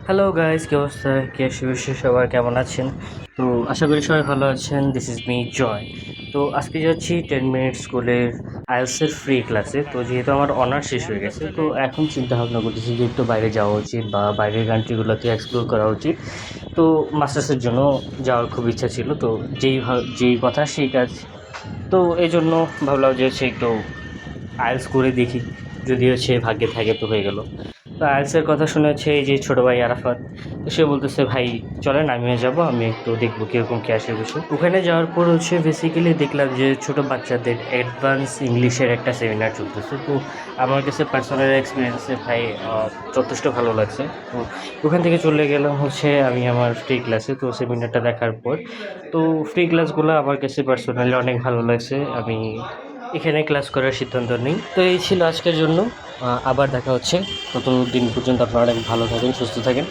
Hello guys, কি অবস্থা? কি বিশ্বে সবার কেমন আছেন? তো আশা করি সবাই ভালো আছেন। দিস ইজ মি জয়। তো আজকে যাচ্ছি 10 মিনিট স্কুলের আইএলসের ফ্রি ক্লাসে। তো যেহেতু আমার অনার্স শেষ হয়ে গেছে, তো এখন চিন্তা ভাবনা করতেছি যে একটু বাইরে যাওয়া উচিত বা বাইরের কান্ট্রিগুলোতে এক্সপ্লোর করা উচিত। তো মাস্টার্সের জন্য যাওয়ার খুব ইচ্ছা ছিল। তো যেই কথা সেই কাজ। তো এই জন্য ভাবলাম যে হচ্ছে একটু আইএলস করে দেখি, যদি হচ্ছে ভাগ্যে থাকে তো হয়ে গেল। তো আইএলসের কথা শুনে হচ্ছে এই যে ছোটো ভাই আরাফাত, তো সে বলতেছে ভাই চলেন আমিও যাবো, আমি একটু দেখবো কীরকম কী আসে বসে। ওখানে যাওয়ার পর হচ্ছে বেসিক্যালি দেখলাম যে ছোটো বাচ্চাদের অ্যাডভান্স ইংলিশের একটা সেমিনার চলতেছে। তো আমার কাছে পার্সোনাল এক্সপিরিয়েন্সে ভাই যথেষ্ট ভালো লাগছে। তো ওখান থেকে চলে গেলাম হচ্ছে আমি আমার ফ্রি ক্লাসে। তো সেমিনারটা দেখার পর তো ফ্রি ক্লাসগুলো আমার কাছে পার্সোনালি অনেক ভালো লাগছে। আমি এখানে ক্লাস করার সিদ্ধান্ত নিই। তো এই ছিল আজকের জন্য। আবার দেখা হচ্ছে। ততদিন পর্যন্ত আপনারা অনেক ভালো থাকেন, সুস্থ থাকেন।